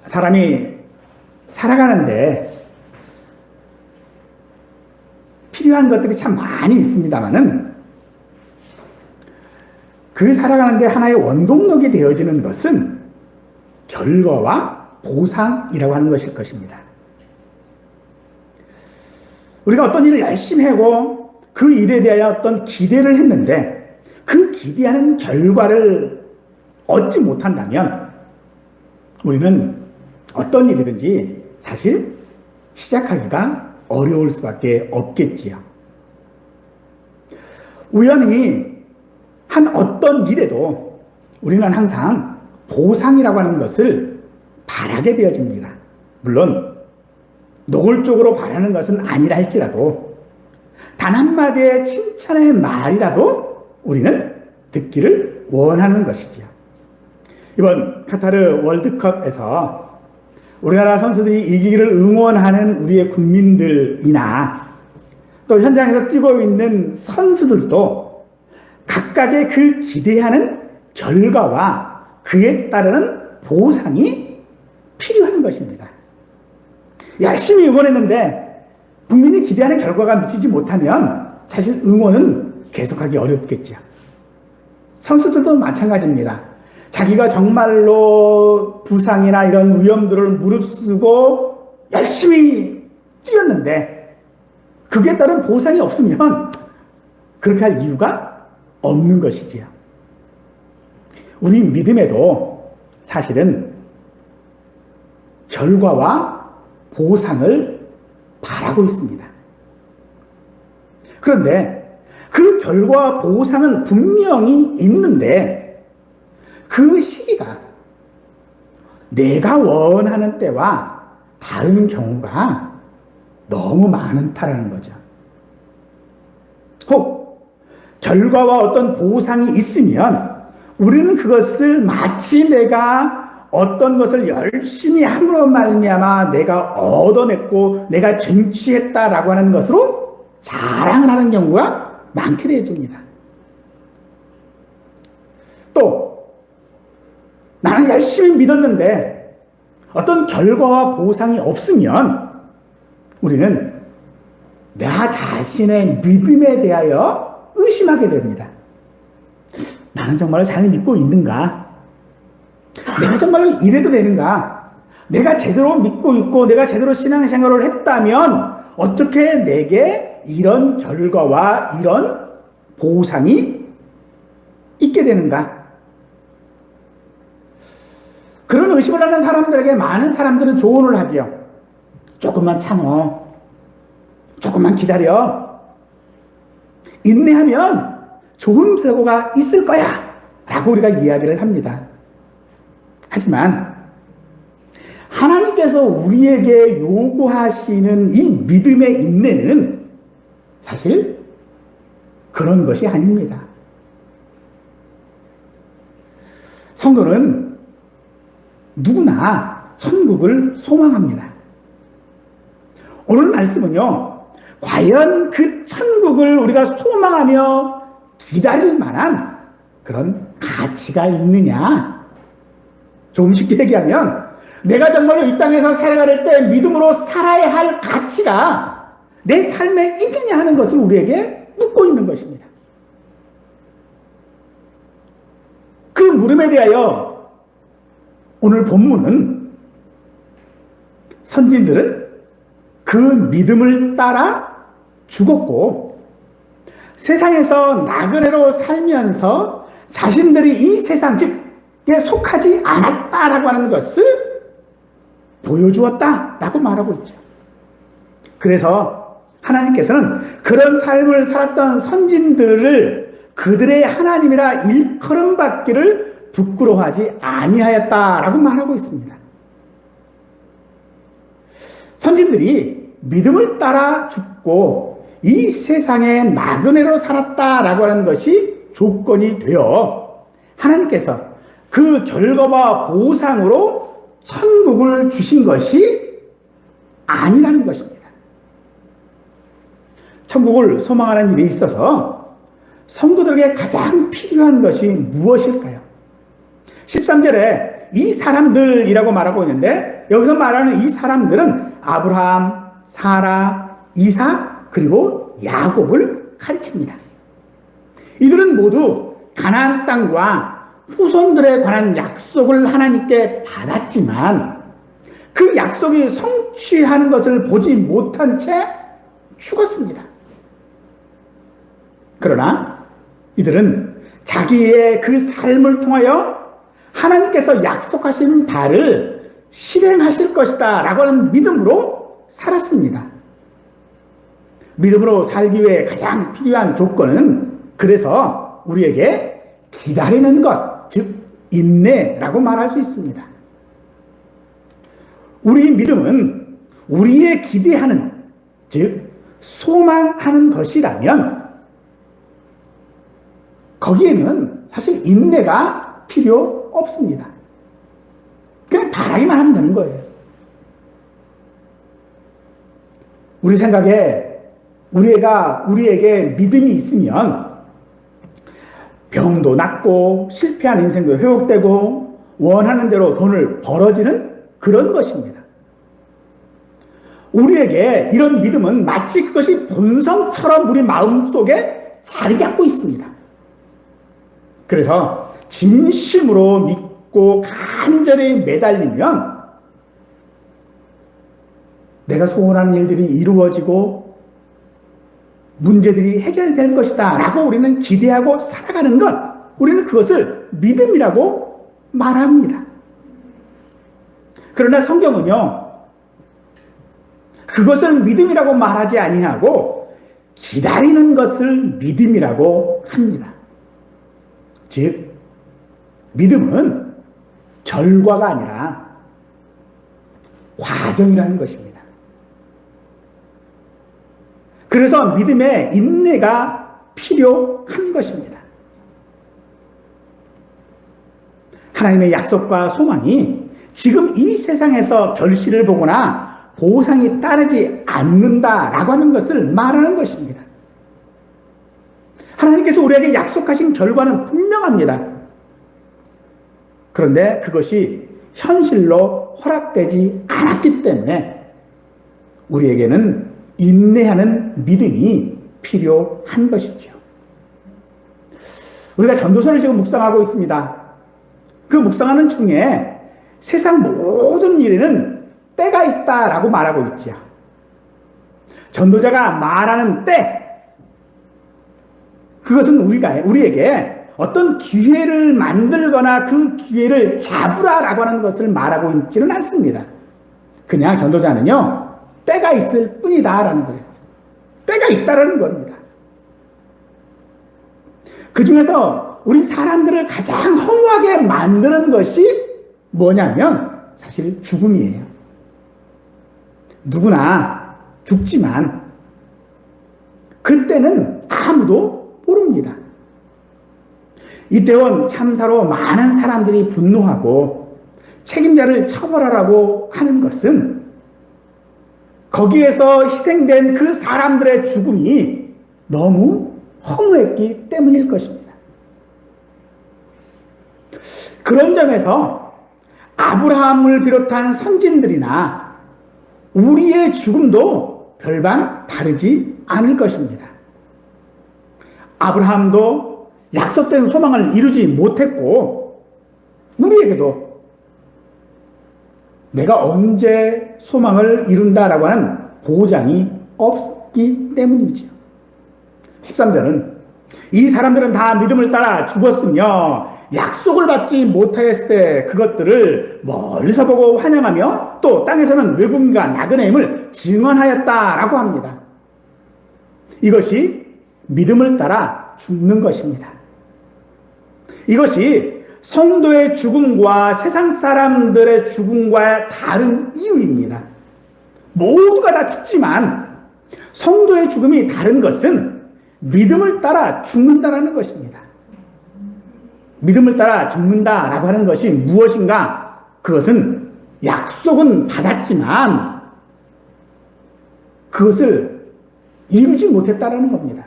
사람이 살아가는데 필요한 것들이 참 많이 있습니다만은 그 살아가는데 하나의 원동력이 되어지는 것은 결과와 보상이라고 하는 것일 것입니다. 우리가 어떤 일을 열심히 하고 그 일에 대하여 어떤 기대를 했는데 그 기대하는 결과를 얻지 못한다면 우리는 어떤 일이든지 사실 시작하기가 어려울 수밖에 없겠지요. 우연히 한 어떤 일에도 우리는 항상 보상이라고 하는 것을 바라게 되어집니다. 물론 노골적으로 바라는 것은 아니라 할지라도 단 한마디의 칭찬의 말이라도 우리는 듣기를 원하는 것이죠. 이번 카타르 월드컵에서 우리나라 선수들이 이기기를 응원하는 우리의 국민들이나 또 현장에서 뛰고 있는 선수들도 각각의 그 기대하는 결과와 그에 따르는 보상이 필요한 것입니다. 열심히 응원했는데 국민이 기대하는 결과가 미치지 못하면 사실 응원은 계속하기 어렵겠죠. 선수들도 마찬가지입니다. 자기가 정말로 부상이나 이런 위험들을 무릅쓰고 열심히 뛰었는데 그에 따른 보상이 없으면 그렇게 할 이유가 없는 것이지요. 우리 믿음에도 사실은 결과와 보상을 바라고 있습니다. 그런데 그 결과와 보상은 분명히 있는데 그 시기가 내가 원하는 때와 다른 경우가 너무 많다라는 거죠. 혹 결과와 어떤 보상이 있으면 우리는 그것을 마치 내가 어떤 것을 열심히 함으로 말미암아 내가 얻어냈고 내가 쟁취했다라고 하는 것으로 자랑을 하는 경우가 많게 되어집니다. 또 나는 열심히 믿었는데 어떤 결과와 보상이 없으면 우리는 나 자신의 믿음에 대하여 의심하게 됩니다. 나는 정말로 잘 믿고 있는가? 내가 정말로 이래도 되는가? 내가 제대로 믿고 있고 내가 제대로 신앙생활을 했다면 어떻게 내게 이런 결과와 이런 보상이 있게 되는가? 그런 의심을 하는 사람들에게 많은 사람들은 조언을 하지요. 조금만 참어. 조금만 기다려. 인내하면 좋은 결과가 있을 거야 라고 우리가 이야기를 합니다. 하지만 하나님께서 우리에게 요구하시는 이 믿음의 인내는 사실 그런 것이 아닙니다. 성도는 누구나 천국을 소망합니다. 오늘 말씀은요, 과연 그 천국을 우리가 소망하며 기다릴 만한 그런 가치가 있느냐? 좀 쉽게 얘기하면 내가 정말로 이 땅에서 살아갈 때 믿음으로 살아야 할 가치가 내 삶에 있느냐 하는 것을 우리에게 묻고 있는 것입니다. 그 물음에 대하여 오늘 본문은 선진들은 그 믿음을 따라 죽었고 세상에서 나그네로 살면서 자신들이 이 세상 즉에 속하지 않았다라고 하는 것을 보여주었다라고 말하고 있죠. 그래서 하나님께서는 그런 삶을 살았던 선진들을 그들의 하나님이라 일컬음 받기를 부끄러워하지 아니하였다라고 말하고 있습니다. 선진들이 믿음을 따라 죽고 이 세상에 나그네로 살았다라고 하는 것이 조건이 되어 하나님께서 그 결과와 보상으로 천국을 주신 것이 아니라는 것입니다. 천국을 소망하는 일에 있어서 성도들에게 가장 필요한 것이 무엇일까요? 13절에 이 사람들이라고 말하고 있는데 여기서 말하는 이 사람들은 아브라함, 사라, 이삭 그리고 야곱을 가르칩니다. 이들은 모두 가나안 땅과 후손들에 관한 약속을 하나님께 받았지만 그 약속이 성취하는 것을 보지 못한 채 죽었습니다. 그러나 이들은 자기의 그 삶을 통하여 하나님께서 약속하신 바를 실행하실 것이다 라고 하는 믿음으로 살았습니다. 믿음으로 살기 위해 가장 필요한 조건은 그래서 우리에게 기다리는 것, 즉 인내라고 말할 수 있습니다. 우리 믿음은 우리의 기대하는, 즉 소망하는 것이라면 거기에는 사실 인내가 필요 없습니다. 그냥 바라기만 하면 되는 거예요. 우리 생각에 우리에게 믿음이 있으면 병도 낫고 실패한 인생도 회복되고 원하는 대로 돈을 벌어지는 그런 것입니다. 우리에게 이런 믿음은 마치 그것이 본성처럼 우리 마음속에 자리 잡고 있습니다. 그래서 진심으로 믿고 간절히 매달리면 내가 소원하는 일들이 이루어지고 문제들이 해결될 것이다 라고 우리는 기대하고 살아가는 것, 우리는 그것을 믿음이라고 말합니다. 그러나 성경은요, 그것을 믿음이라고 말하지 아니하고 기다리는 것을 믿음이라고 합니다. 즉, 믿음은 결과가 아니라 과정이라는 것입니다. 그래서 믿음에 인내가 필요한 것입니다. 하나님의 약속과 소망이 지금 이 세상에서 결실을 보거나 보상이 따르지 않는다라고 하는 것을 말하는 것입니다. 하나님께서 우리에게 약속하신 결과는 분명합니다. 그런데 그것이 현실로 허락되지 않았기 때문에 우리에게는 인내하는 믿음이 필요한 것이죠. 우리가 전도서를 지금 묵상하고 있습니다. 그 묵상하는 중에 세상 모든 일에는 때가 있다라고 말하고 있죠. 전도자가 말하는 때, 그것은 우리에게 어떤 기회를 만들거나 그 기회를 잡으라라고 하는 것을 말하고 있지는 않습니다. 그냥 전도자는요, 때가 있을 뿐이다라는 거예요. 때가 있다라는 겁니다. 그 중에서 우리 사람들을 가장 허무하게 만드는 것이 뭐냐면 사실 죽음이에요. 누구나 죽지만 그때는 아무도 모릅니다. 이태원 참사로 많은 사람들이 분노하고 책임자를 처벌하라고 하는 것은 거기에서 희생된 그 사람들의 죽음이 너무 허무했기 때문일 것입니다. 그런 점에서 아브라함을 비롯한 선진들이나 우리의 죽음도 별반 다르지 않을 것입니다. 아브라함도 약속된 소망을 이루지 못했고 우리에게도 내가 언제 소망을 이룬다라고 하는 보장이 없기 때문이죠. 13절은 이 사람들은 다 믿음을 따라 죽었으며 약속을 받지 못하였을 때 그것들을 멀리서 보고 환영하며 또 땅에서는 외국인과 나그네임을 증언하였다라고 합니다. 이것이 믿음을 따라 죽는 것입니다. 이것이 성도의 죽음과 세상 사람들의 죽음과 다른 이유입니다. 모두가 다 죽지만 성도의 죽음이 다른 것은 믿음을 따라 죽는다라는 것입니다. 믿음을 따라 죽는다라고 하는 것이 무엇인가? 그것은 약속은 받았지만 그것을 이루지 못했다라는 겁니다.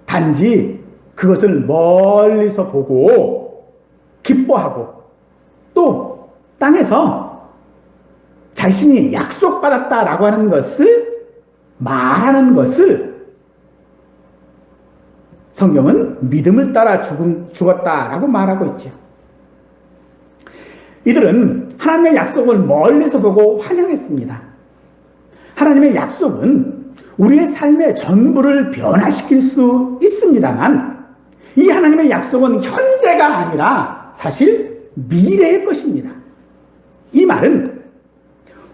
단지 그것을 멀리서 보고 기뻐하고 또 땅에서 자신이 약속받았다라고 하는 것을 말하는 것을 성경은 믿음을 따라 죽었다라고 말하고 있죠. 이들은 하나님의 약속을 멀리서 보고 환영했습니다. 하나님의 약속은 우리의 삶의 전부를 변화시킬 수 있습니다만 이 하나님의 약속은 현재가 아니라 사실 미래의 것입니다. 이 말은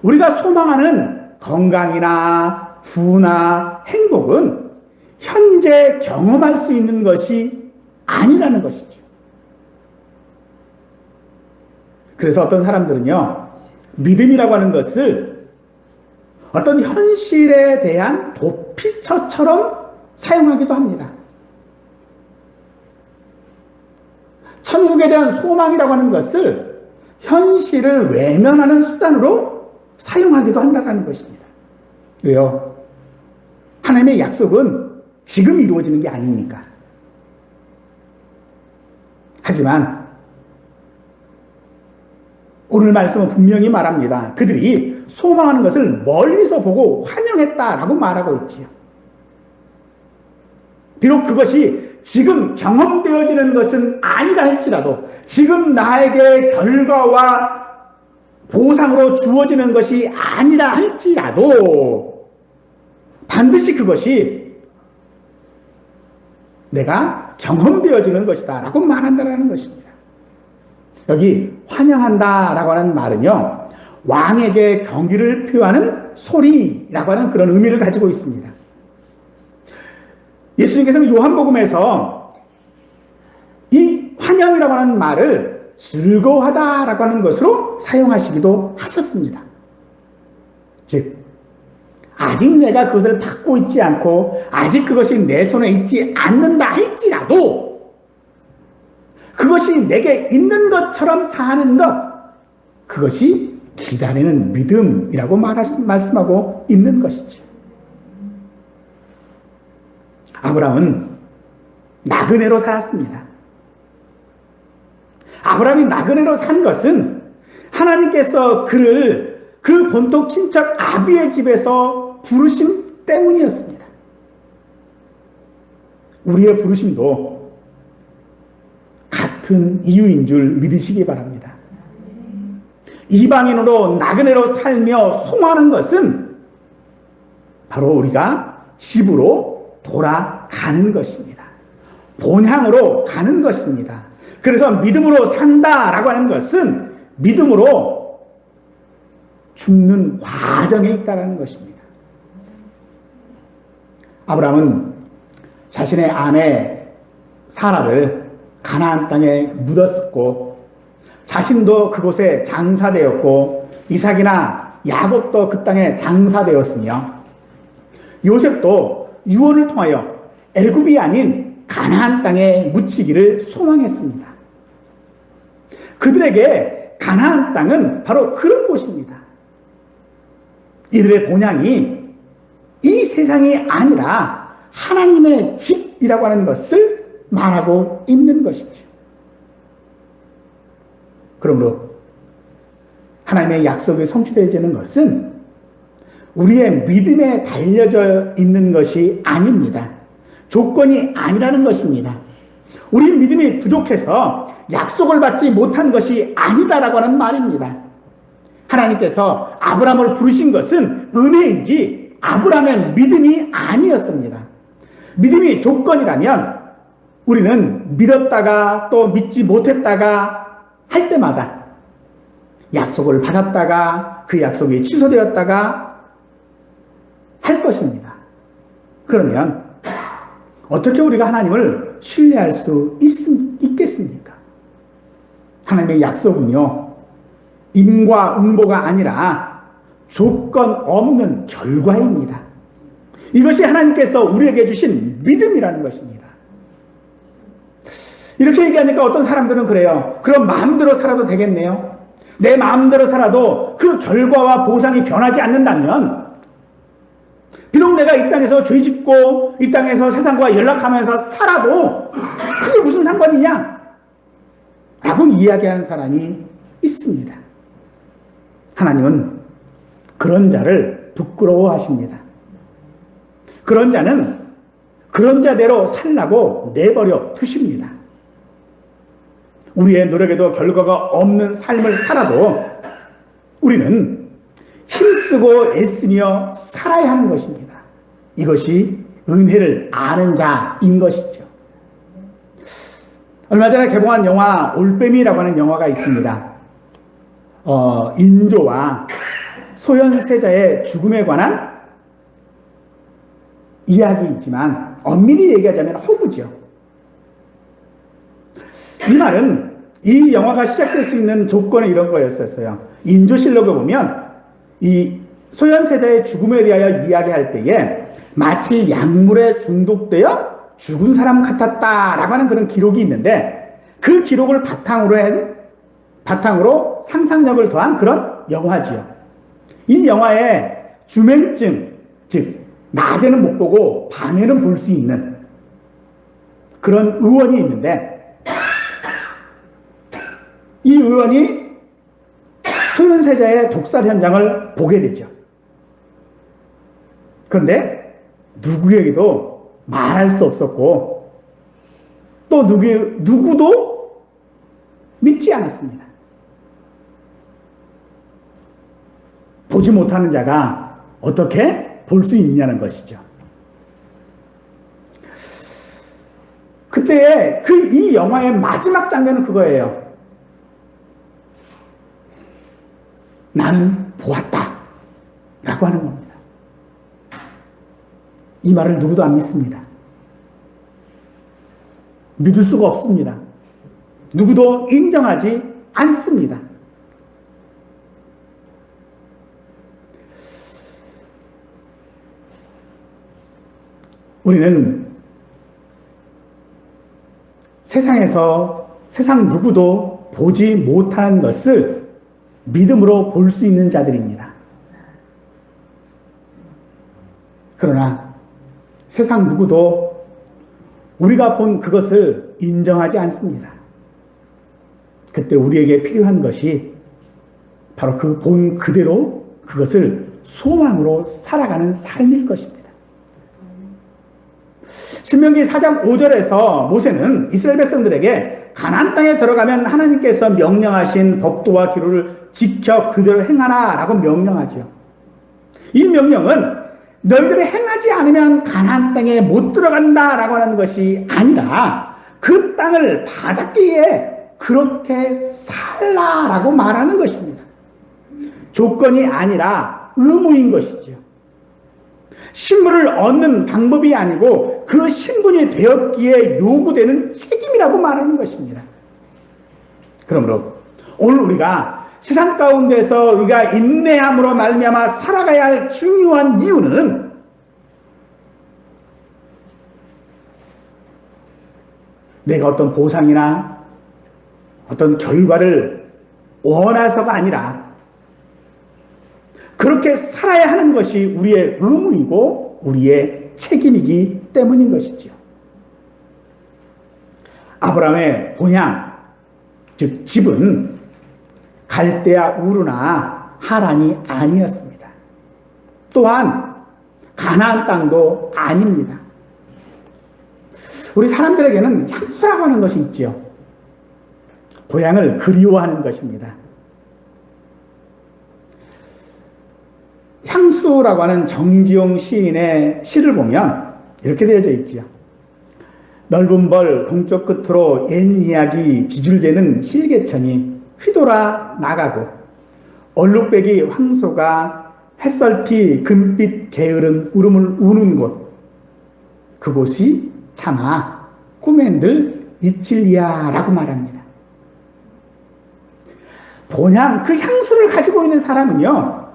우리가 소망하는 건강이나 부나 행복은 현재 경험할 수 있는 것이 아니라는 것이죠. 그래서 어떤 사람들은요, 믿음이라고 하는 것을 어떤 현실에 대한 도피처처럼 사용하기도 합니다. 천국에 대한 소망이라고 하는 것을 현실을 외면하는 수단으로 사용하기도 한다는 것입니다. 왜요? 하나님의 약속은 지금 이루어지는 게 아니니까. 하지만 오늘 말씀은 분명히 말합니다. 그들이 소망하는 것을 멀리서 보고 환영했다라고 말하고 있지요. 비록 그것이 지금 경험되어지는 것은 아니라 할지라도 지금 나에게 결과와 보상으로 주어지는 것이 아니라 할지라도 반드시 그것이 내가 경험되어지는 것이다 라고 말한다는 것입니다. 여기 환영한다라고 하는 말은요, 왕에게 경의를 표하는 소리라고 하는 그런 의미를 가지고 있습니다. 예수님께서는 요한복음에서 이 환영이라고 하는 말을 즐거워하다라고 하는 것으로 사용하시기도 하셨습니다. 즉, 아직 내가 그것을 받고 있지 않고 아직 그것이 내 손에 있지 않는다 할지라도 그것이 내게 있는 것처럼 사는 것, 그것이 기다리는 믿음이라고 말씀하고 있는 것이죠. 아브라함은 나그네로 살았습니다. 아브라함이 나그네로 산 것은 하나님께서 그를 그 본토 친척 아비의 집에서 부르심 때문이었습니다. 우리의 부르심도 같은 이유인 줄 믿으시기 바랍니다. 이방인으로 나그네로 살며 송하는 것은 바로 우리가 집으로 돌아가는 것입니다. 본향으로 가는 것입니다. 그래서 믿음으로 산다라고 하는 것은 믿음으로 죽는 과정에 있다는 것입니다. 아브라함은 자신의 아내 사라를 가나안 땅에 묻었고 자신도 그곳에 장사되었고 이삭이나 야곱도 그 땅에 장사되었으며 요셉도 유언을 통하여 애굽이 아닌 가나안 땅에 묻히기를 소망했습니다. 그들에게 가나안 땅은 바로 그런 곳입니다. 이들의 본향이 이 세상이 아니라 하나님의 집이라고 하는 것을 말하고 있는 것이죠. 그러므로 하나님의 약속이 성취되어지는 것은 우리의 믿음에 달려져 있는 것이 아닙니다. 조건이 아니라는 것입니다. 우리 믿음이 부족해서 약속을 받지 못한 것이 아니다라고 하는 말입니다. 하나님께서 아브라함을 부르신 것은 은혜이지 아브라함의 믿음이 아니었습니다. 믿음이 조건이라면 우리는 믿었다가 또 믿지 못했다가 할 때마다 약속을 받았다가 그 약속이 취소되었다가 할 것입니다. 그러면 어떻게 우리가 하나님을 신뢰할 수 있겠습니까? 하나님의 약속은요, 인과 응보가 아니라 조건 없는 결과입니다. 이것이 하나님께서 우리에게 주신 믿음이라는 것입니다. 이렇게 얘기하니까 어떤 사람들은 그래요. 그럼 마음대로 살아도 되겠네요. 내 마음대로 살아도 그 결과와 보상이 변하지 않는다면 비록 내가 이 땅에서 죄짓고 이 땅에서 세상과 연락하면서 살아도 그게 무슨 상관이냐? 라고 이야기하는 사람이 있습니다. 하나님은 그런 자를 부끄러워하십니다. 그런 자는 그런 자대로 살라고 내버려 두십니다. 우리의 노력에도 결과가 없는 삶을 살아도 우리는 힘쓰고 애쓰며 살아야 하는 것입니다. 이것이 은혜를 아는 자인 것이죠. 얼마 전에 개봉한 영화 올빼미라고 하는 영화가 있습니다. 인조와 소현세자의 죽음에 관한 이야기이지만 엄밀히 얘기하자면 허구죠. 이 말은 이 영화가 시작될 수 있는 조건은 이런 거였었어요. 인조실록을 보면 이 소현세자의 죽음에 대하여 이야기할 때에 마치 약물에 중독되어 죽은 사람 같았다라고 하는 그런 기록이 있는데 그 기록을 바탕으로 상상력을 더한 그런 영화지요. 이 영화에 주맹증, 즉 낮에는 못 보고 밤에는 볼 수 있는 그런 의원이 있는데 이 의원이 소현세자의 독살 현장을 보게 되죠. 그런데 누구에게도 말할 수 없었고 또 누구도 믿지 않았습니다. 보지 못하는 자가 어떻게 볼 수 있냐는 것이죠. 그때 이 영화의 마지막 장면은 그거예요. 나는 보았다 라고 하는 겁니다. 이 말을 누구도 안 믿습니다. 믿을 수가 없습니다. 누구도 인정하지 않습니다. 우리는 세상 누구도 보지 못하는 것을 믿음으로 볼 수 있는 자들입니다. 그러나 세상 누구도 우리가 본 그것을 인정하지 않습니다. 그때 우리에게 필요한 것이 바로 그 본 그대로 그것을 소망으로 살아가는 삶일 것입니다. 신명기 4장 5절에서 모세는 이스라엘 백성들에게 가나안 땅에 들어가면 하나님께서 명령하신 법도와 기록을 지켜 그대로 행하라 라고 명령하죠. 이 명령은 너희들이 행하지 않으면 가나안 땅에 못 들어간다 라고 하는 것이 아니라 그 땅을 받았기에 그렇게 살라라고 말하는 것입니다. 조건이 아니라 의무인 것이죠. 신분을 얻는 방법이 아니고 그 신분이 되었기에 요구되는 책임이라고 말하는 것입니다. 그러므로 오늘 우리가 세상 가운데서 우리가 인내함으로 말미암아 살아가야 할 중요한 이유는 내가 어떤 보상이나 어떤 결과를 원해서가 아니라 그렇게 살아야 하는 것이 우리의 의무이고 우리의 책임이기 때문인 것이죠. 아브라함의 본향, 즉 집은 갈대아 우르나 하란이 아니었습니다. 또한 가나안 땅도 아닙니다. 우리 사람들에게는 향수라고 하는 것이 있지요. 고향을 그리워하는 것입니다. 향수라고 하는 정지용 시인의 시를 보면 이렇게 되어져 있지요. 넓은 벌 동쪽 끝으로 옛 이야기 지줄대는 실개천이 휘돌아 나가고 얼룩배기 황소가 햇설피 금빛 게으른 울음을 우는 곳 그곳이 차마 꿈엔들 이칠리야 라고 말합니다. 본향 그 향수를 가지고 있는 사람은요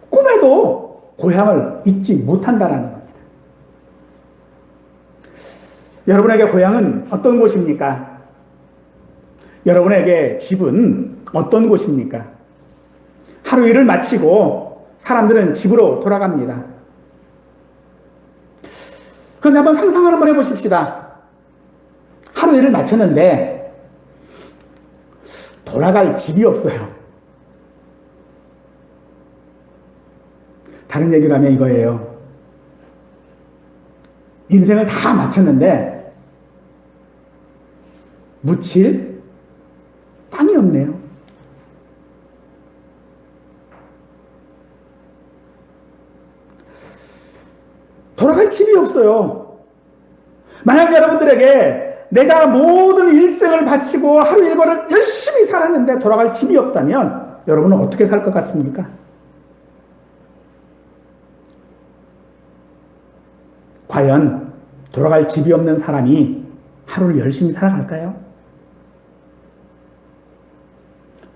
꿈에도 고향을 잊지 못한다라는 겁니다. 여러분에게 고향은 어떤 곳입니까? 여러분에게 집은 어떤 곳입니까? 하루 일을 마치고 사람들은 집으로 돌아갑니다. 그런데 한번 상상을 한번 해보십시다. 하루 일을 마쳤는데 돌아갈 집이 없어요. 다른 얘기로 하면 이거예요. 인생을 다 마쳤는데 묻힐 땅이 없네요. 돌아갈 집이 없어요. 만약 여러분들에게 내가 모든 일생을 바치고 하루 일과를 열심히 살았는데 돌아갈 집이 없다면 여러분은 어떻게 살 것 같습니까? 과연 돌아갈 집이 없는 사람이 하루를 열심히 살아갈까요?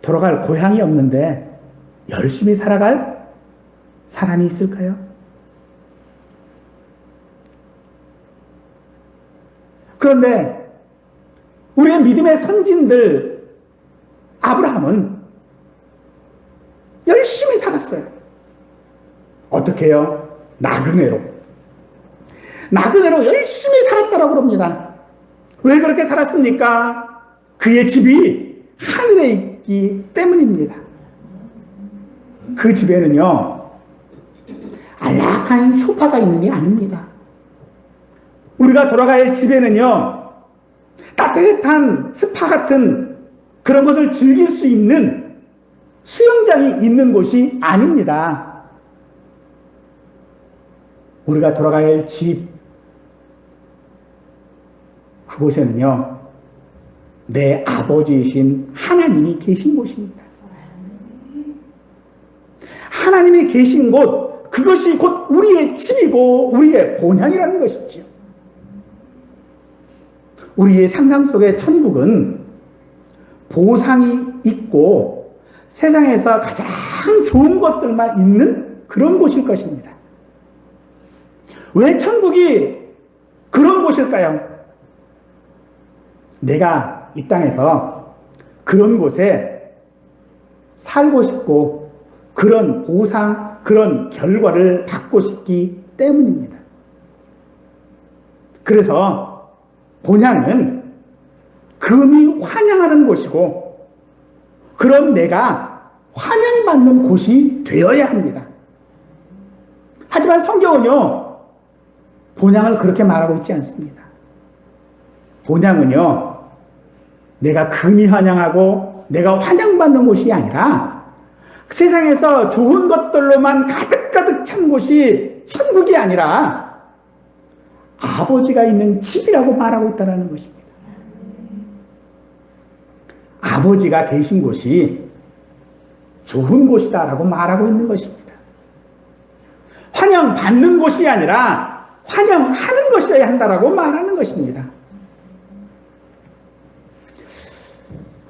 돌아갈 고향이 없는데 열심히 살아갈 사람이 있을까요? 그런데 우리의 믿음의 선진들 아브라함은 열심히 살았어요. 어떻게 해요? 나그네로 열심히 살았다라고 합니다. 왜 그렇게 살았습니까? 그의 집이 하늘에 있기 때문입니다. 그 집에는요, 안락한 소파가 있는 게 아닙니다. 우리가 돌아갈 집에는요, 따뜻한 스파 같은 그런 것을 즐길 수 있는 수영장이 있는 곳이 아닙니다. 우리가 돌아갈 집, 그곳에는요, 내 아버지이신 하나님이 계신 곳입니다. 하나님이 계신 곳, 그것이 곧 우리의 집이고 우리의 본향이라는 것이죠. 우리의 상상 속의 천국은 보상이 있고 세상에서 가장 좋은 것들만 있는 그런 곳일 것입니다. 왜 천국이 그런 곳일까요? 내가 이 땅에서 그런 곳에 살고 싶고 그런 보상, 그런 결과를 받고 싶기 때문입니다. 그래서 본향은 금이 환영하는 곳이고 그런 내가 환영받는 곳이 되어야 합니다. 하지만 성경은요, 본향을 그렇게 말하고 있지 않습니다. 본향은요, 내가 금이 환영하고 내가 환영받는 곳이 아니라 세상에서 좋은 것들로만 가득가득 찬 곳이 천국이 아니라 아버지가 있는 집이라고 말하고 있다는 것입니다. 아버지가 계신 곳이 좋은 곳이다라고 말하고 있는 것입니다. 환영받는 곳이 아니라 환영하는 것이어야 한다라고 말하는 것입니다.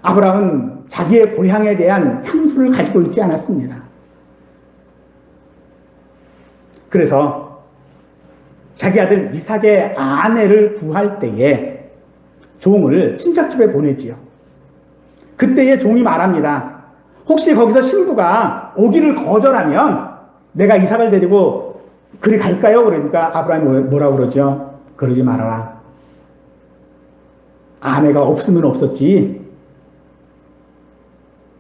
아브라함은 자기의 고향에 대한 향수를 가지고 있지 않았습니다. 그래서 자기 아들 이삭의 아내를 구할 때에 종을 친척집에 보내지요. 그때에 종이 말합니다. 혹시 거기서 신부가 오기를 거절하면 내가 이삭을 데리고 그리 갈까요? 그러니까 아브라함이 뭐라고 그러죠? 그러지 말아라. 아내가 없으면 없었지.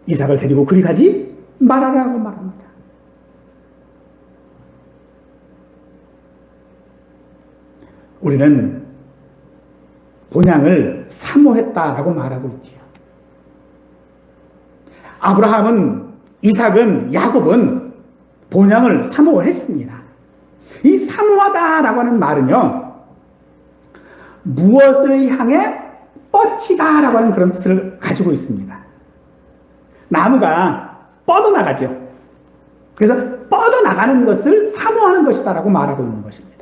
이삭을 데리고 그리 가지 말아라고 말합니다. 우리는 본향을 사모했다라고 말하고 있지요. 아브라함은, 이삭은, 야곱은 본향을 사모했습니다. 이 사모하다라고 하는 말은요, 무엇을 향해 뻗치다라고 하는 그런 뜻을 가지고 있습니다. 나무가 뻗어나가죠. 그래서 뻗어나가는 것을 사모하는 것이다라고 말하고 있는 것입니다.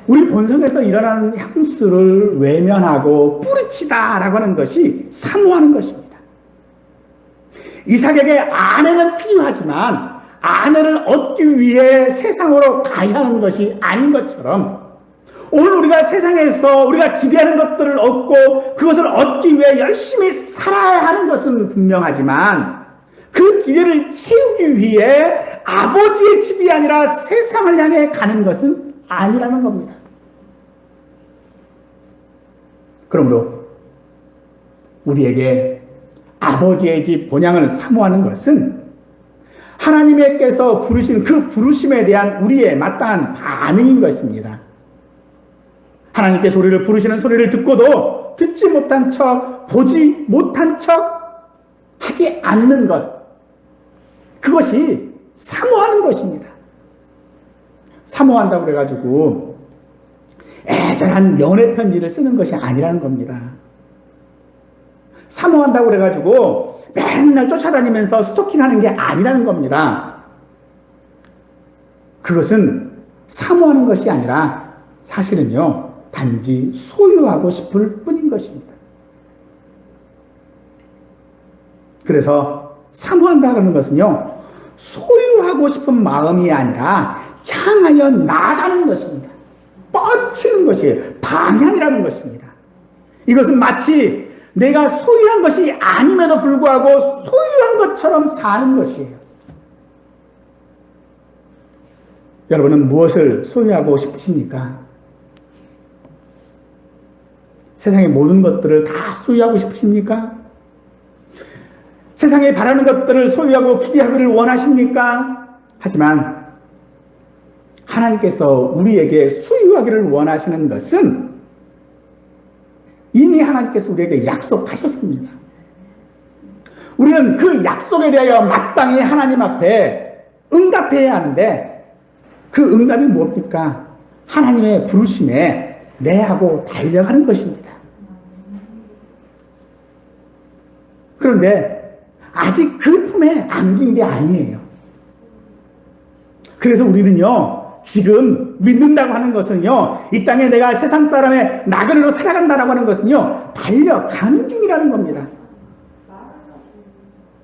우리 본성에서 일어나는 향수를 외면하고 뿌리치다라고 하는 것이 사모하는 것입니다. 이삭에게 아내는 필요하지만 아내를 얻기 위해 세상으로 가야 하는 것이 아닌 것처럼 오늘 우리가 세상에서 우리가 기대하는 것들을 얻고 그것을 얻기 위해 열심히 살아야 하는 것은 분명하지만 그 기대를 채우기 위해 아버지의 집이 아니라 세상을 향해 가는 것은 아니라는 겁니다. 그러므로 우리에게 아버지의 집 본향을 사모하는 것은 하나님께서 부르신 그 부르심에 대한 우리의 마땅한 반응인 것입니다. 하나님께서 우리를 부르시는 소리를 듣고도 듣지 못한 척, 보지 못한 척 하지 않는 것, 그것이 사모하는 것입니다. 사모한다고 그래가지고 애절한 연애 편지를 쓰는 것이 아니라는 겁니다. 사모한다고 그래가지고 맨날 쫓아다니면서 스토킹하는 게 아니라는 겁니다. 그것은 사모하는 것이 아니라 사실은요, 단지 소유하고 싶을 뿐인 것입니다. 그래서 사모한다는 것은요, 소유하고 싶은 마음이 아니라 향하여 나아가는 것입니다. 뻗치는 것이에요. 방향이라는 것입니다. 이것은 마치 내가 소유한 것이 아님에도 불구하고 소유한 것처럼 사는 것이에요. 여러분은 무엇을 소유하고 싶으십니까? 세상의 모든 것들을 다 소유하고 싶으십니까? 세상에 바라는 것들을 소유하고 기대하기를 원하십니까? 하지만 하나님께서 우리에게 소유하기를 원하시는 것은 이미 하나님께서 우리에게 약속하셨습니다. 우리는 그 약속에 대하여 마땅히 하나님 앞에 응답해야 하는데 그 응답이 뭡니까? 하나님의 부르심에 네 하고 달려가는 것입니다. 그런데 아직 그 품에 안긴 게 아니에요. 그래서 우리는요, 지금 믿는다고 하는 것은요, 이 땅에 내가 세상 사람의 나그네로 살아간다라고 하는 것은요, 달려가는 중이라는 겁니다.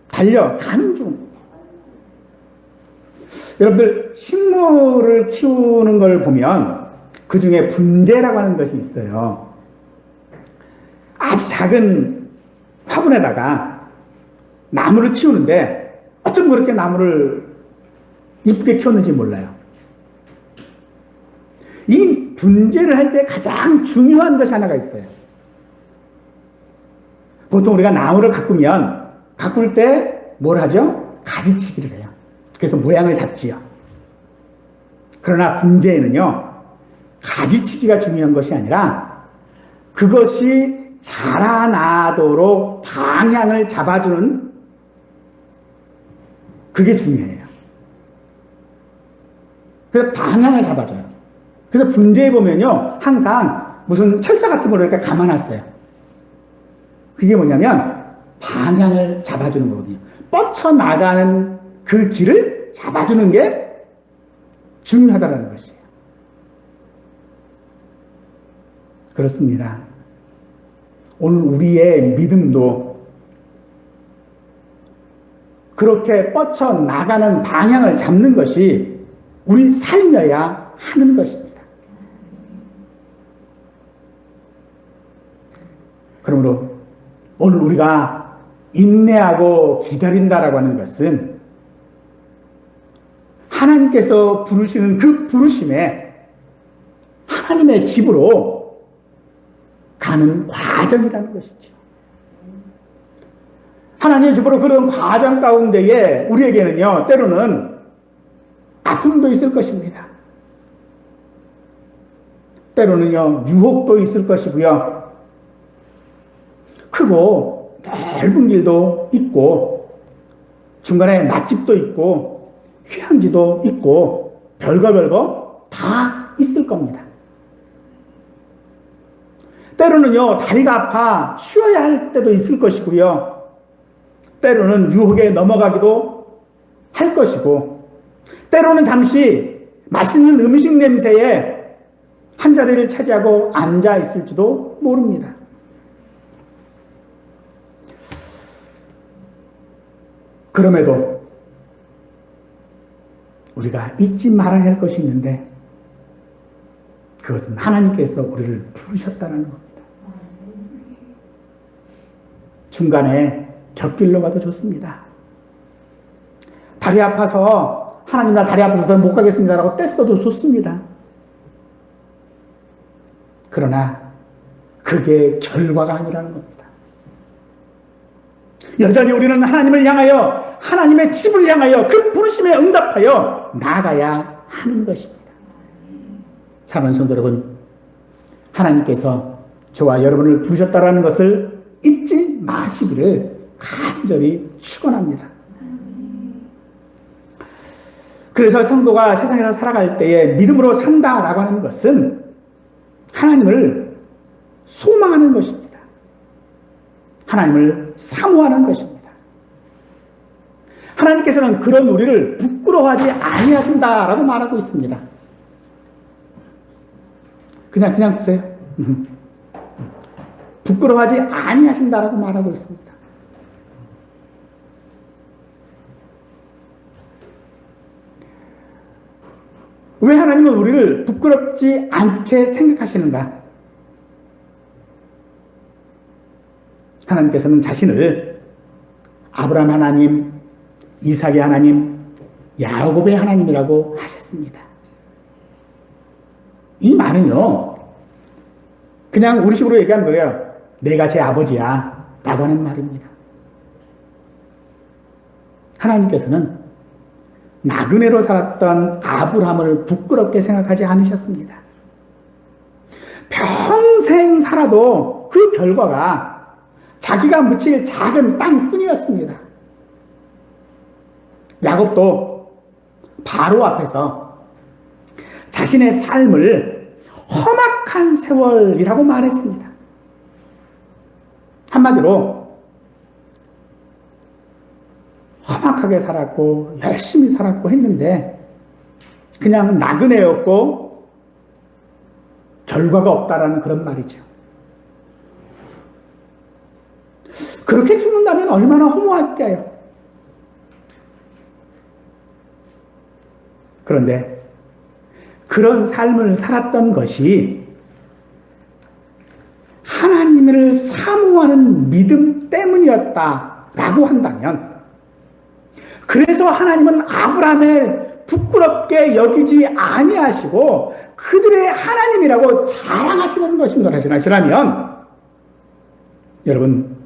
달려가는 중. 여러분들, 식물을 키우는 걸 보면 그 중에 분재라고 하는 것이 있어요. 아주 작은 화분에다가 나무를 키우는데 어쩜 그렇게 나무를 이쁘게 키웠는지 몰라요. 이 분재를 할 때 가장 중요한 것이 하나가 있어요. 보통 우리가 나무를 가꿀 때 뭘 하죠? 가지치기를 해요. 그래서 모양을 잡지요. 그러나 분재에는요, 가지치기가 중요한 것이 아니라 그것이 자라나도록 방향을 잡아주는 그게 중요해요. 그래서 방향을 잡아줘요. 그래서 분재에 보면요, 항상 무슨 철사 같은 걸 이렇게 감아놨어요. 그게 뭐냐면 방향을 잡아주는 거거든요. 뻗쳐나가는 그 길을 잡아주는 게 중요하다는 것이에요. 그렇습니다. 오늘 우리의 믿음도 그렇게 뻗쳐나가는 방향을 잡는 것이 우리 삶이어야 하는 것입니다. 그러므로 오늘 우리가 인내하고 기다린다라고 하는 것은 하나님께서 부르시는 그 부르심에 하나님의 집으로 가는 과정이라는 것이죠. 하나님의 집으로 그런 과정 가운데에 우리에게는요, 때로는 아픔도 있을 것입니다. 때로는요, 유혹도 있을 것이고요. 크고 넓은 길도 있고 중간에 맛집도 있고 휴양지도 있고 별거 다 있을 겁니다. 때로는요, 다리가 아파 쉬어야 할 때도 있을 것이고요. 때로는 유혹에 넘어가기도 할 것이고, 때로는 잠시 맛있는 음식 냄새에 한자리를 차지하고 앉아 있을지도 모릅니다. 그럼에도 우리가 잊지 말아야 할 것이 있는데 그것은 하나님께서 우리를 부르셨다는 겁니다. 중간에 곁길로 가도 좋습니다. 다리 아파서 하나님 나 다리 아파서 못 가겠습니다라고 떼써도 좋습니다. 그러나 그게 결과가 아니라는 겁니다. 여전히 우리는 하나님을 향하여, 하나님의 집을 향하여 그 부르심에 응답하여 나아가야 하는 것입니다. 사랑하는 성도 여러분, 하나님께서 저와 여러분을 부르셨다라는 것을 잊지 마시기를 간절히 축원합니다. 그래서 성도가 세상에서 살아갈 때에 믿음으로 산다라고 하는 것은 하나님을 소망하는 것입니다. 하나님을 사모하는 것입니다. 하나님께서는 그런 우리를 부끄러워하지 아니하신다라고 말하고 있습니다. 그냥 두세요. 부끄러워하지 아니하신다라고 말하고 있습니다. 왜 하나님은 우리를 부끄럽지 않게 생각하시는가? 하나님께서는 자신을 아브라함 하나님, 이삭의 하나님, 야곱의 하나님이라고 하셨습니다. 이 말은요, 그냥 우리식으로 얘기하는 거예요. 내가 제 아버지야 라고 하는 말입니다. 하나님께서는 나그네로 살았던 아브라함을 부끄럽게 생각하지 않으셨습니다. 평생 살아도 그 결과가 자기가 묻힐 작은 땅뿐이었습니다. 야곱도 바로 앞에서 자신의 삶을 험악한 세월이라고 말했습니다. 한마디로 험악하게 살았고 열심히 살았고 했는데 그냥 나그네였고 결과가 없다라는 그런 말이죠. 그렇게 죽는다면 얼마나 허무할까요? 그런데 그런 삶을 살았던 것이 하나님을 사모하는 믿음 때문이었다라고 한다면, 그래서 하나님은 아브라함을 부끄럽게 여기지 아니하시고 그들의 하나님이라고 자랑하시는 것이라면, 여러분,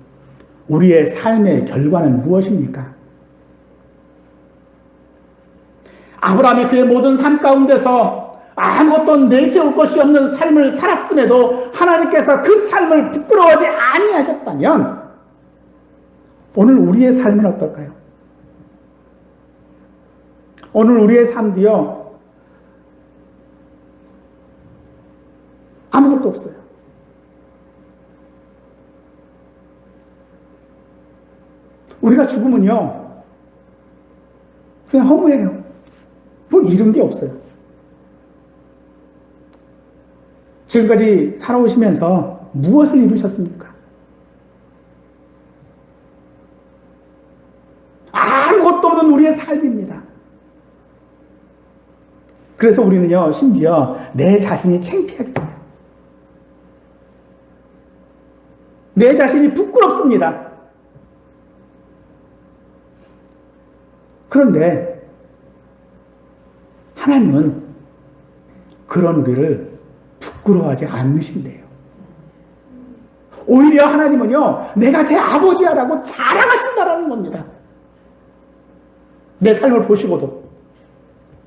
우리의 삶의 결과는 무엇입니까? 아브라함이 그의 모든 삶 가운데서 아무것도 내세울 것이 없는 삶을 살았음에도 하나님께서 그 삶을 부끄러워하지 아니하셨다면 오늘 우리의 삶은 어떨까요? 오늘 우리의 삶도요, 아무것도 없어요. 우리가 죽으면요, 그냥 허무해요. 뭐 이룬 게 없어요. 지금까지 살아오시면서 무엇을 이루셨습니까? 아무것도 없는 우리의 삶입니다. 그래서 우리는요, 심지어 내 자신이 창피하게 돼요. 내 자신이 부끄럽습니다. 그런데 하나님은 그런 우리를 부끄러워하지 않으신대요. 오히려 하나님은요, 내가 제 아버지야라고 자랑하신다라는 겁니다. 내 삶을 보시고도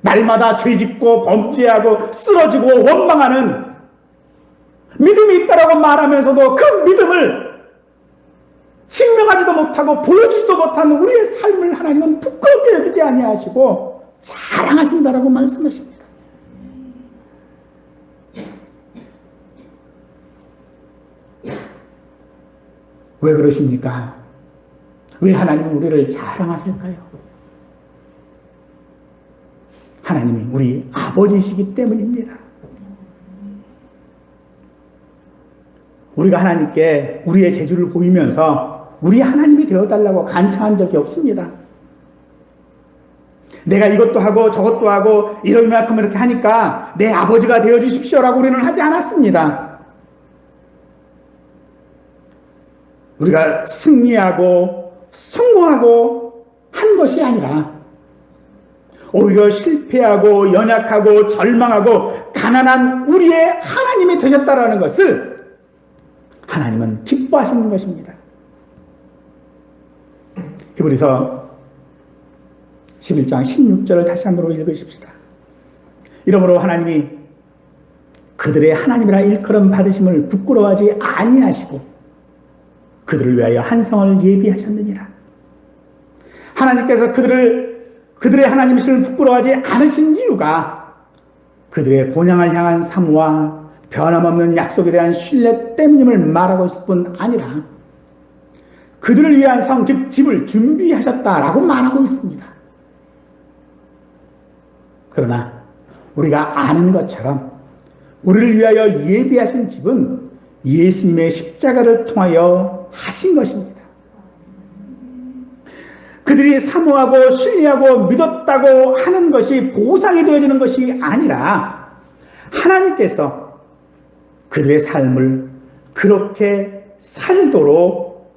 날마다 죄짓고 범죄하고 쓰러지고 원망하는 믿음이 있다라고 말하면서도 그 믿음을 증명하지도 못하고 보여주지도 못하는 우리의 삶을 하나님은 부끄럽게 여기지 아니하시고 자랑하신다라고 말씀하십니다. 왜 그러십니까? 왜 하나님은 우리를 자랑하실까요? 하나님이 우리 아버지시기 때문입니다. 우리가 하나님께 우리의 재주를 보이면서 우리 하나님이 되어달라고 간청한 적이 없습니다. 내가 이것도 하고 저것도 하고 이럴 만큼 이렇게 하니까 내 아버지가 되어주십시오라고 우리는 하지 않았습니다. 우리가 승리하고 성공하고 한 것이 아니라 오히려 실패하고 연약하고 절망하고 가난한 우리의 하나님이 되셨다라는 것을 하나님은 기뻐하시는 것입니다. 히브리서 11장 16절을 다시 한번 읽으십시다. 이러므로 하나님이 그들의 하나님이라 일컬음 받으심을 부끄러워하지 아니하시고 그들을 위하여 한 성을 예비하셨느니라. 하나님께서 그들의 하나님이심을 부끄러워하지 않으신 이유가 그들의 본향을 향한 사모와 변함없는 약속에 대한 신뢰 때문임을 말하고 있을 뿐 아니라 그들을 위한 성, 즉 집을 준비하셨다라고 말하고 있습니다. 그러나 우리가 아는 것처럼 우리를 위하여 예비하신 집은 예수님의 십자가를 통하여 하신 것입니다. 그들이 사모하고 신뢰하고 믿었다고 하는 것이 보상이 되어지는 것이 아니라 하나님께서 그들의 삶을 그렇게 살도록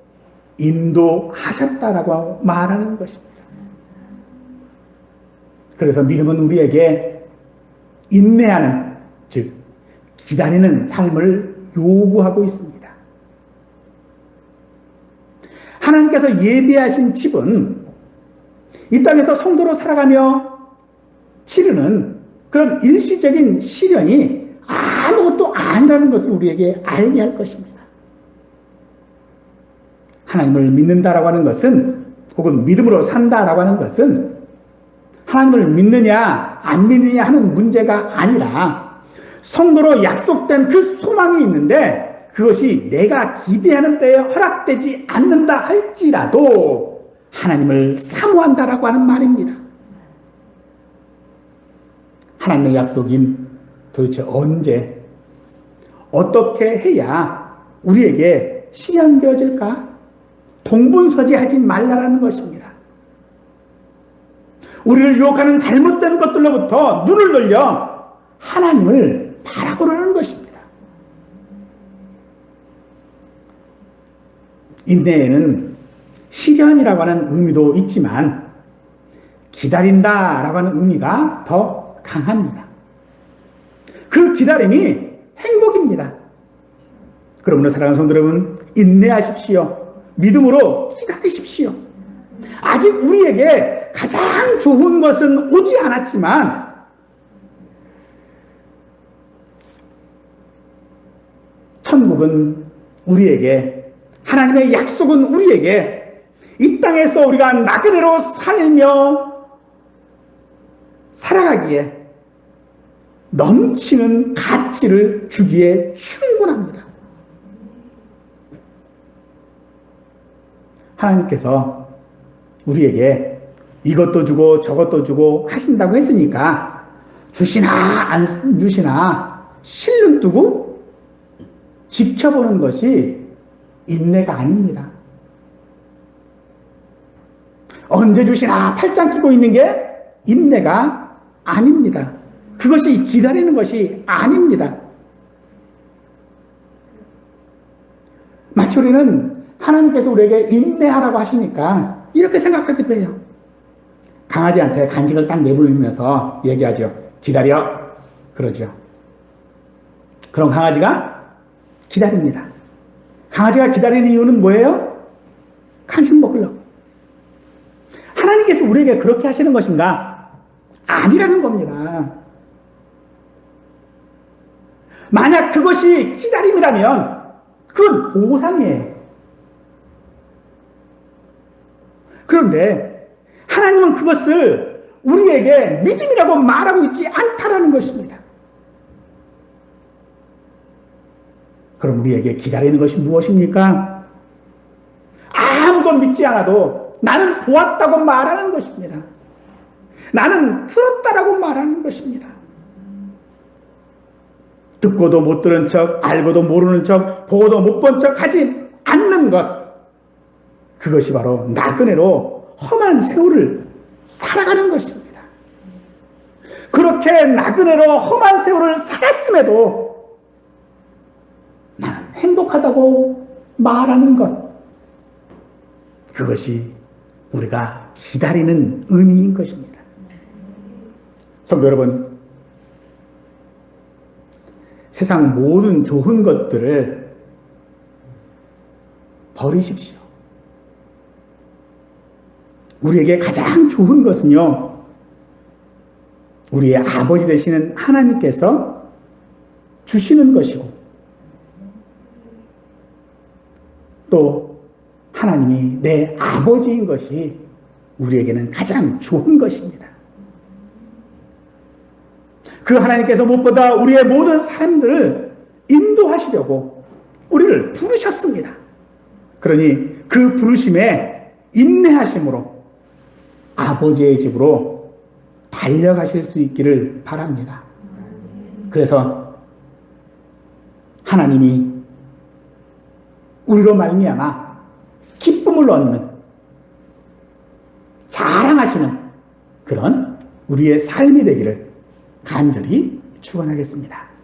인도하셨다라고 말하는 것입니다. 그래서 믿음은 우리에게 인내하는, 즉 기다리는 삶을 요구하고 있습니다. 하나님께서 예비하신 집은 이 땅에서 성도로 살아가며 치르는 그런 일시적인 시련이 아무것도 아니라는 것을 우리에게 알게 할 것입니다. 하나님을 믿는다라고 하는 것은, 혹은 믿음으로 산다라고 하는 것은 하나님을 믿느냐 안 믿느냐 하는 문제가 아니라 성도로 약속된 그 소망이 있는데 그것이 내가 기대하는 때에 허락되지 않는다 할지라도 하나님을 사모한다라고 하는 말입니다. 하나님의 약속인 도대체 언제, 어떻게 해야 우리에게 실현되어질까? 동분서지하지 말라라는 것입니다. 우리를 유혹하는 잘못된 것들로부터 눈을 돌려 하나님을 바라보라는 것입니다. 인내에는 시련이라고 하는 의미도 있지만 기다린다라고 하는 의미가 더 강합니다. 그 기다림이 행복입니다. 그러므로 사랑하는 성도 여러분, 인내하십시오. 믿음으로 기다리십시오. 아직 우리에게 가장 좋은 것은 오지 않았지만 천국은 우리에게, 하나님의 약속은 우리에게 이 땅에서 우리가 나그네로 살며 살아가기에 넘치는 가치를 주기에 충분합니다. 하나님께서 우리에게 이것도 주고 저것도 주고 하신다고 했으니까 주시나 안 주시나 실눈 뜨고 지켜보는 것이 인내가 아닙니다. 언제 주시나 팔짱 끼고 있는 게 인내가 아닙니다. 그것이 기다리는 것이 아닙니다. 마치 우리는 하나님께서 우리에게 인내하라고 하시니까 이렇게 생각하기도 해요. 강아지한테 간식을 딱 내보이면서 얘기하죠. 기다려. 그러죠. 그럼 강아지가 기다립니다. 강아지가 기다리는 이유는 뭐예요? 간식 먹으려고. 하나님께서 우리에게 그렇게 하시는 것인가? 아니라는 겁니다. 만약 그것이 기다림이라면 그건 보상이에요. 그런데 하나님은 그것을 우리에게 믿음이라고 말하고 있지 않다라는 것입니다. 그럼 우리에게 기다리는 것이 무엇입니까? 아무도 믿지 않아도 나는 보았다고 말하는 것입니다. 나는 들었다라고 말하는 것입니다. 듣고도 못 들은 척, 알고도 모르는 척, 보고도 못 본 척 하지 않는 것, 그것이 바로 나그네로 험한 세월을 살아가는 것입니다. 그렇게 나그네로 험한 세월을 살았음에도 나는 행복하다고 말하는 것, 그것이 우리가 기다리는 의미인 것입니다. 성도 여러분, 세상 모든 좋은 것들을 버리십시오. 우리에게 가장 좋은 것은요, 우리의 아버지 되시는 하나님께서 주시는 것이고, 또 하나님이 내 아버지인 것이 우리에게는 가장 좋은 것입니다. 그 하나님께서 무엇보다 우리의 모든 삶들을 인도하시려고 우리를 부르셨습니다. 그러니 그 부르심에 인내하심으로 아버지의 집으로 달려가실 수 있기를 바랍니다. 그래서 하나님이 우리로 말미암아 기쁨을 얻는, 자랑하시는 그런 우리의 삶이 되기를 간절히 축원하겠습니다.